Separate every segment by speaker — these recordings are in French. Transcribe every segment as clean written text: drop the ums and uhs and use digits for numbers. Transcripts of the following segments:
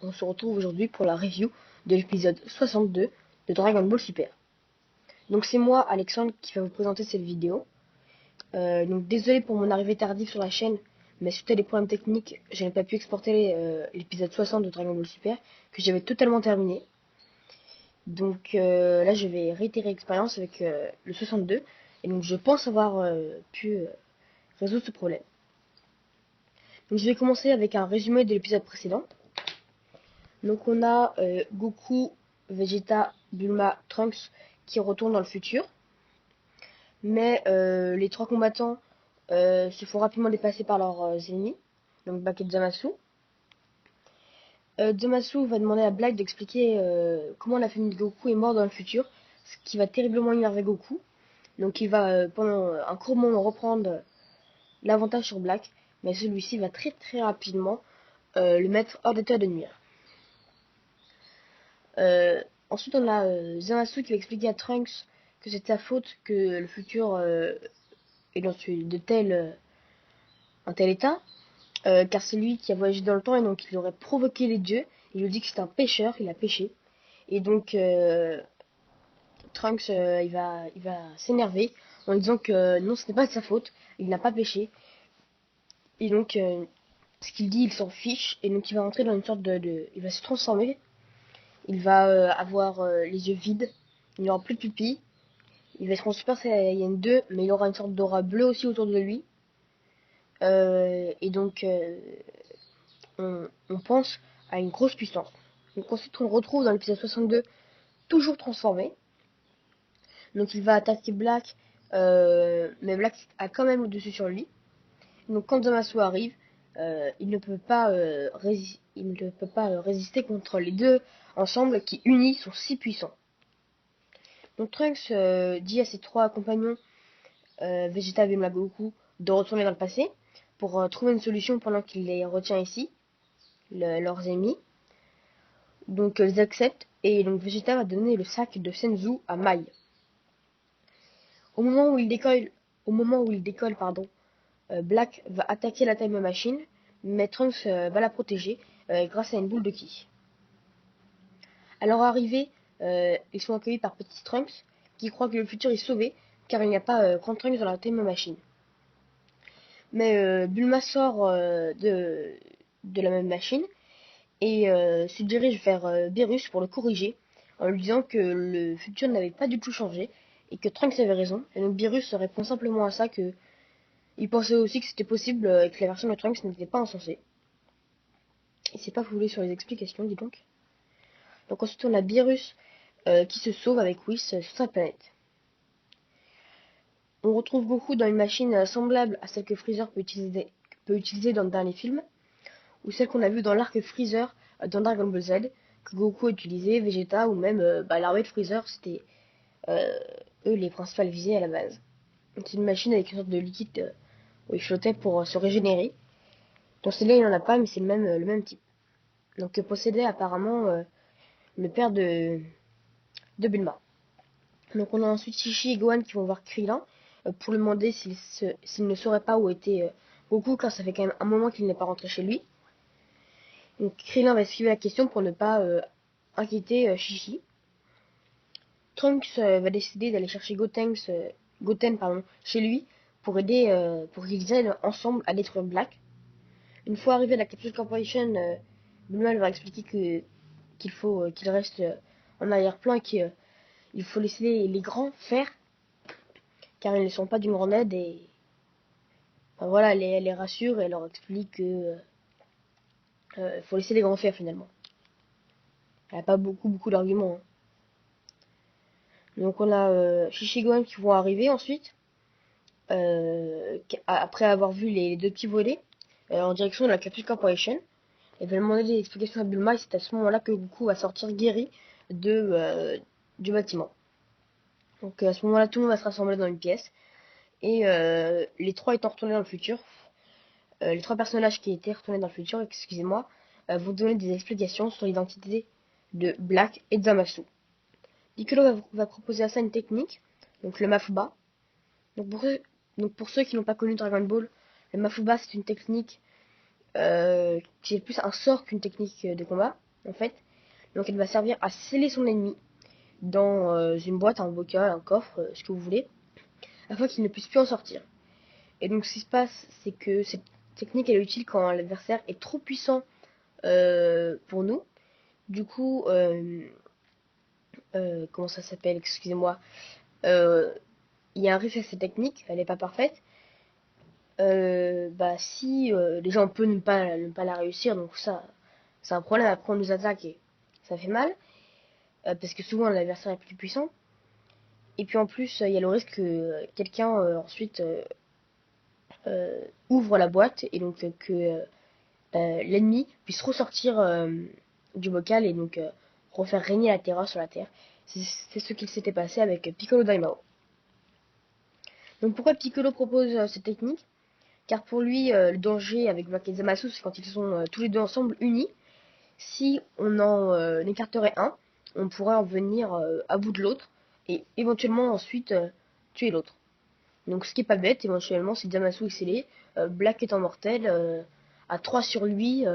Speaker 1: On se retrouve aujourd'hui pour la review de l'épisode 62 de Dragon Ball Super. Donc c'est moi, Alexandre, qui va vous présenter cette vidéo. Donc désolé pour mon arrivée tardive sur la chaîne, mais suite à des problèmes techniques, je n'ai pas pu exporter l'épisode 60 de Dragon Ball Super, que j'avais totalement terminé. Donc là je vais réitérer l'expérience avec le 62, et donc je pense avoir pu résoudre ce problème. Donc je vais commencer avec un résumé de l'épisode précédent. Donc on a Goku, Vegeta, Bulma, Trunks qui retournent dans le futur. Mais les trois combattants se font rapidement dépasser par leurs ennemis, donc Black et Zamasu. Zamasu va demander à Black d'expliquer comment la famille de Goku est morte dans le futur, ce qui va terriblement énerver Goku. Donc il va pendant un court moment reprendre l'avantage sur Black, mais celui-ci va très rapidement le mettre hors d'état de nuire. Ensuite, on a Zamasu qui va expliquer à Trunks que c'est sa faute que le futur est dans un tel état, car c'est lui qui a voyagé dans le temps et donc il aurait provoqué les dieux. Il lui dit que c'est un pécheur, il a péché. Et donc Trunks il va s'énerver en disant que non, ce n'est pas de sa faute, il n'a pas péché. Et donc ce qu'il dit, il s'en fiche et donc il va entrer dans une sorte il va se transformer. Il va avoir les yeux vides, il n'aura plus de pupilles, il va être en Super Saiyan 2, mais il aura une sorte d'aura bleue aussi autour de lui. Et donc, on pense à une grosse puissance. Donc ensuite, on le retrouve dans l'épisode 62, toujours transformé. Donc il va attaquer Black, mais Black a quand même le dessus sur lui. Donc quand Zamasu arrive, il ne peut pas résister contre les deux ensemble qui unis sont si puissants. Donc Trunks dit à ses trois compagnons, Vegeta, Bulma, Goku, de retourner dans le passé pour trouver une solution pendant qu'il les retient ici, leurs ennemis. Donc ils acceptent et donc Vegeta va donner le sac de Senzu à Mai. Au moment où il décolle, Black va attaquer la Time Machine, mais Trunks va la protéger grâce à une boule de ki. À leur arrivée, ils sont accueillis par Petit Trunks, qui croit que le futur est sauvé, car il n'y a pas Grand Trunks dans la Time Machine. Mais Bulma sort de la même machine et se dirige vers Beerus pour le corriger, en lui disant que le futur n'avait pas du tout changé et que Trunks avait raison. Et donc Beerus répond simplement à ça que il pensait aussi que c'était possible et que la version de Trunks n'était pas insensée. Il s'est pas foulé sur les explications, dis donc. Donc ensuite on a Beerus qui se sauve avec Whis sur sa planète. On retrouve Goku dans une machine semblable à celle que Freezer peut utiliser dans le dernier film, ou celle qu'on a vue dans l'arc Freezer dans Dragon Ball Z, que Goku utilisait, Vegeta ou même l'armée de Freezer, c'était eux les principales visées à la base. C'est une machine avec une sorte de liquide où il flottait pour se régénérer. Dans celle-là il n'en a pas, mais c'est le même type. Donc que possédait apparemment le père de Bulma. Donc on a ensuite Chichi et Gohan qui vont voir Krillin pour lui demander s'il ne saurait pas où était Goku, car ça fait quand même un moment qu'il n'est pas rentré chez lui. Donc Krillin va esquiver la question pour ne pas inquiéter Chichi. Trunks va décider d'aller chercher Goten chez lui pour qu'ils aident ensemble à détruire Black. Une fois arrivé à la Capsule Corporation, Bulma va expliquer qu'il faut qu'il reste en arrière-plan et qu'il faut laisser les grands faire, car ils ne sont pas d'une grande aide. Et enfin, voilà, elle les rassure et elle leur explique que faut laisser les grands faire finalement. Elle n'a pas beaucoup d'arguments. Hein. Donc on a Shishigohan qui vont arriver ensuite, après avoir vu les deux petits volets, en direction de la Capsule Corporation. Elle va demander des explications à Bulma et c'est à ce moment-là que Goku va sortir guéri du bâtiment. Donc à ce moment-là, tout le monde va se rassembler dans une pièce. Et les trois étant retournés dans le futur, les trois personnages qui étaient retournés dans le futur, excusez-moi, vont donner des explications sur l'identité de Black et de Zamasu. Piccolo va proposer à ça une technique, donc le Mafuba. Donc pour ceux qui n'ont pas connu Dragon Ball, le Mafuba c'est une technique qui est plus un sort qu'une technique de combat. en fait. Donc elle va servir à sceller son ennemi dans une boîte, un bocal, un coffre, ce que vous voulez, afin qu'il ne puisse plus en sortir. Et donc ce qui se passe, c'est que cette technique elle est utile quand l'adversaire est trop puissant pour nous. Du coup, comment ça s'appelle, excusez-moi, il y a un risque à cette technique, elle n'est pas parfaite. Si les gens peuvent ne pas la réussir, donc ça c'est un problème. Après on nous attaque et ça fait mal, parce que souvent l'adversaire est plus puissant. Et puis en plus il y a le risque que quelqu'un ensuite ouvre la boîte et donc que l'ennemi puisse ressortir du bocal et donc refaire régner la terreur sur la terre. C'est ce qu'il s'était passé avec Piccolo Daimao. Donc pourquoi Piccolo propose cette technique? Car pour lui, le danger avec Black et Zamasu, c'est quand ils sont tous les deux ensemble unis. Si on en écarterait un, on pourrait en venir à bout de l'autre et éventuellement ensuite tuer l'autre. Donc ce qui est pas bête, éventuellement, si Zamasu est scellé, Black étant mortel, à 3 sur lui,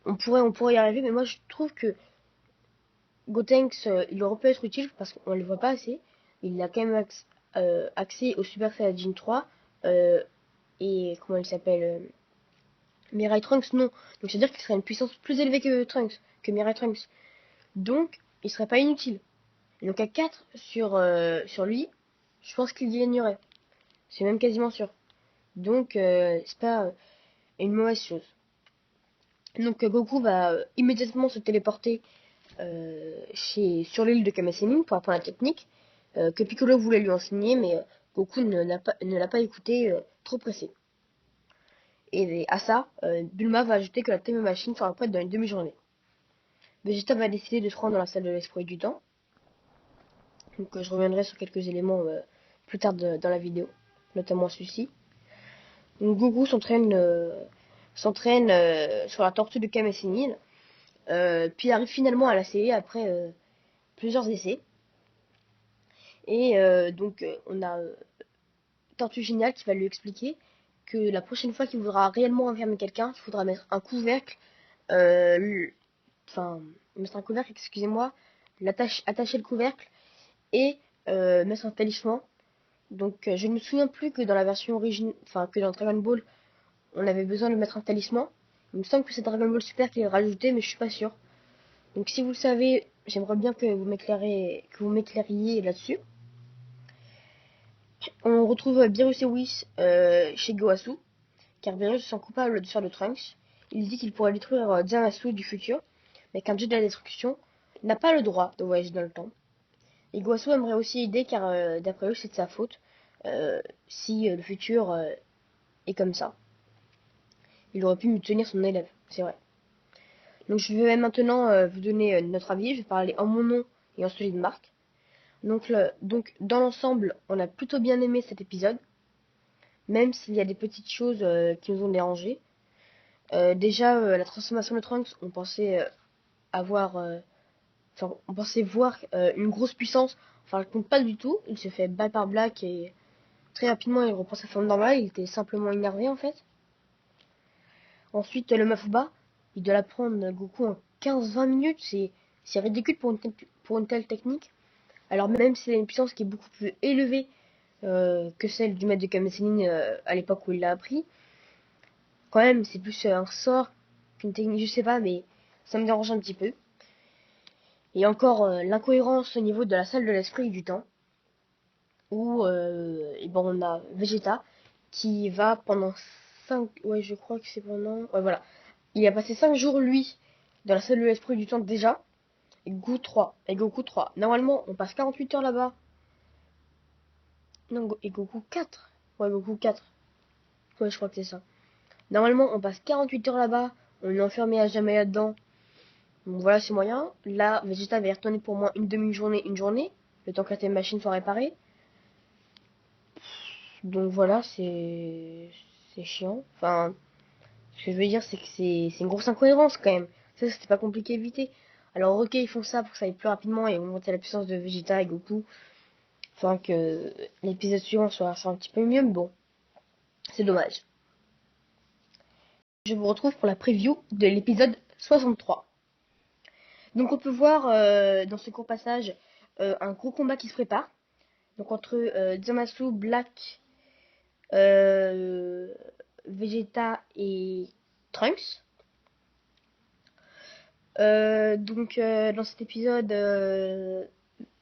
Speaker 1: on pourrait y arriver, mais moi je trouve que Gotenks, il aurait pu être utile parce qu'on le voit pas assez. Il a quand même accès au Super Saiyajin 3 et comment il s'appelle Mirai Trunks non. Donc c'est-à-dire qu'il serait une puissance plus élevée que Trunks, que Mirai Trunks. Donc il serait pas inutile. Et donc à 4 sur lui, je pense qu'il gagnerait. C'est même quasiment sûr. Donc c'est pas une mauvaise chose. Donc Goku va immédiatement se téléporter sur l'île de Kamasenin pour apprendre la technique que Piccolo voulait lui enseigner, mais Goku ne l'a pas écouté, trop pressé. Et à ça, Bulma va ajouter que la Time Machine sera prête dans une demi-journée. Vegeta va décider de se rendre dans la salle de l'esprit du temps. Donc je reviendrai sur quelques éléments plus tard dans la vidéo, notamment celui-ci. Donc Goku s'entraîne sur la tortue de Kamasenin, puis arrive finalement à la série après plusieurs essais. Et on a Tortue Géniale qui va lui expliquer que la prochaine fois qu'il voudra réellement enfermer quelqu'un, il faudra mettre un couvercle, mettre un couvercle, excusez-moi, attacher le couvercle et mettre un talisman. Donc je ne me souviens plus que dans la version originale, enfin que dans Dragon Ball, on avait besoin de mettre un talisman. Il me semble que c'est Dragon Ball Super qui est rajouté, mais je suis pas sûr. Donc si vous le savez, j'aimerais bien que vous m'éclairiez là-dessus. On retrouve Beerus et Whis chez Goasu, car Beerus se sent coupable de faire de Trunks. Il dit qu'il pourrait détruire Zamasu du futur, mais qu'un dieu de la destruction n'a pas le droit de voyager dans le temps. Et Goasu aimerait aussi aider car d'après eux c'est de sa faute si le futur est comme ça. Il aurait pu me tenir son élève, c'est vrai. Donc je vais maintenant vous donner notre avis, je vais parler en mon nom et en celui de Marc. Donc dans l'ensemble, on a plutôt bien aimé cet épisode, même s'il y a des petites choses qui nous ont dérangé. Déjà, la transformation de Trunks, on pensait on pensait voir une grosse puissance. Enfin, elle compte pas du tout. Il se fait battre par Black et très rapidement il reprend sa forme normale. Il était simplement énervé en fait. Ensuite, le Mafuba, il doit l'apprendre Goku en 15-20 minutes. C'est ridicule pour une telle technique. Alors même si c'est une puissance qui est beaucoup plus élevée que celle du maître de Kamasenin à l'époque où il l'a appris. Quand même, c'est plus un sort qu'une technique, je sais pas, mais ça me dérange un petit peu. Et encore l'incohérence au niveau de la salle de l'esprit et du temps, où on a Vegeta qui va pendant 5... Ouais, je crois que c'est pendant... Ouais, voilà. Il a passé 5 jours, lui, dans la salle de l'esprit du temps déjà, et Goku 3. Et Goku 3. Normalement, on passe 48 heures là-bas. Non, et Goku 4. Ouais, Goku 4. Ouais, je crois que c'est ça. Normalement, on passe 48 heures là-bas, on est enfermé à jamais là-dedans. Donc voilà, c'est moyen. Là, Vegeta va y retourner pour moi une demi-journée, une journée, le temps que la machine soit réparée. Donc voilà, c'est chiant. Enfin, ce que je veux dire, c'est que c'est une grosse incohérence quand même. Ça, c'était pas compliqué à éviter. Alors ok, ils font ça pour que ça aille plus rapidement et augmenter la puissance de Vegeta et Goku. Enfin que l'épisode suivant soit un petit peu mieux, mais bon, c'est dommage. Je vous retrouve pour la preview de l'épisode 63. Donc on peut voir dans ce court passage un gros combat qui se prépare. Donc entre Zamasu, Black, Vegeta et Trunks. Dans cet épisode,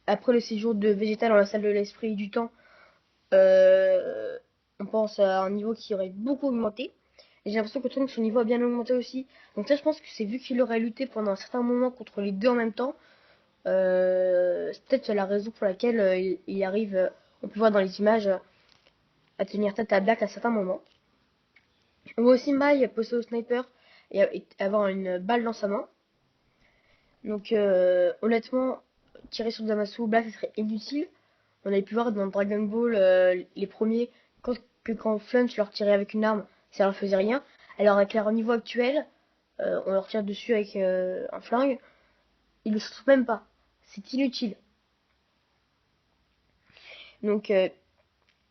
Speaker 1: après le séjour de Vegeta dans la salle de l'esprit du temps, on pense à un niveau qui aurait beaucoup augmenté. Et j'ai l'impression que Trunks, son niveau a bien augmenté aussi. Donc ça, je pense que c'est vu qu'il aurait lutté pendant un certain moment contre les deux en même temps. C'est peut-être la raison pour laquelle il arrive, on peut voir dans les images, à tenir tête à Black à certains moments. On voit aussi Mai poser au sniper et avoir une balle dans sa main. Donc honnêtement, tirer sur Zamasu ou Black, ce serait inutile. On avait pu voir dans Dragon Ball les premiers, quand Flunch leur tirait avec une arme, ça leur faisait rien. Alors avec leur niveau actuel, on leur tire dessus avec un flingue, ils le sentent même pas. C'est inutile. Donc,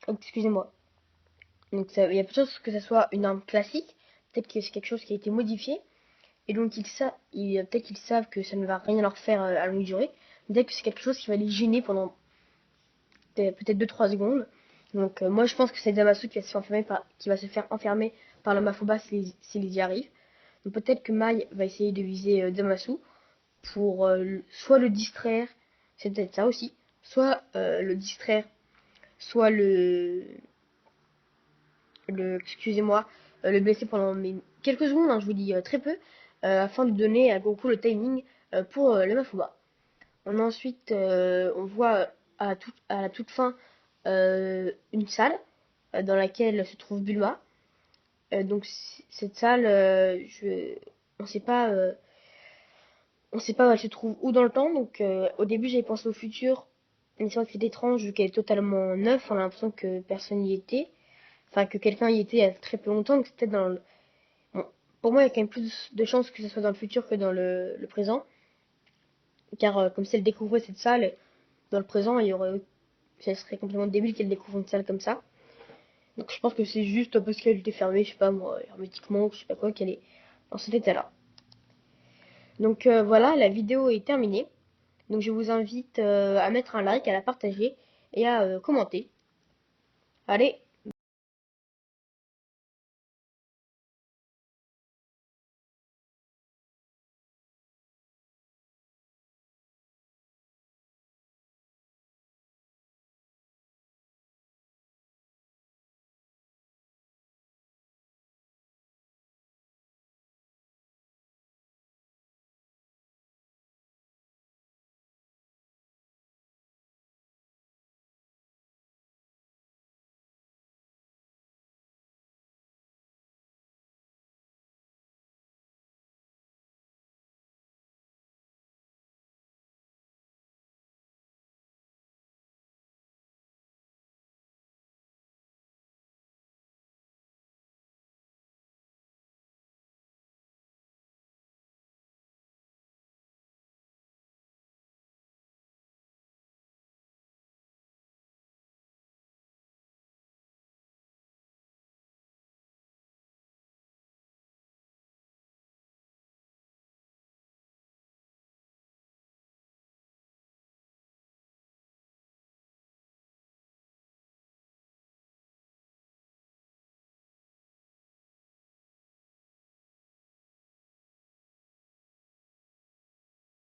Speaker 1: excusez-moi. Donc il y a peut-être que ça soit une arme classique, peut-être que c'est quelque chose qui a été modifié, et donc peut-être qu'ils savent que ça ne va rien leur faire à longue durée, peut-être que c'est quelque chose qui va les gêner pendant peut-être 2-3 secondes. Donc moi je pense que c'est Zamasu qui va se faire enfermer par le Mafoba s'il y arrive. Donc peut-être que Mai va essayer de viser Zamasu pour soit le distraire, c'est peut-être ça aussi, soit le distraire, soit excusez-moi, le blesser pendant quelques secondes, hein, je vous dis très peu, afin de donner à Goku le timing pour le Mafuba. On voit à la toute fin une salle dans laquelle se trouve Bulma. Donc cette salle, on sait pas, on sait pas où elle se trouve où dans le temps. Donc au début j'avais pensé au futur, mais c'est vrai que c'est étrange vu qu'elle est totalement neuve. On a l'impression que personne n'y était, enfin que quelqu'un y était il y a très peu longtemps. Donc c'est peut-être dans le... Bon, pour moi il y a quand même plus de chances que ce soit dans le futur que dans le présent, car comme si elle découvrait cette salle dans le présent, ça serait complètement débile qu'elle découvre une salle comme ça. Donc je pense que c'est juste parce qu'elle était fermée, je sais pas moi, hermétiquement ou je sais pas quoi, qu'elle est dans cet état-là. Donc voilà, la vidéo est terminée. Donc je vous invite à mettre un like, à la partager et à commenter. Allez,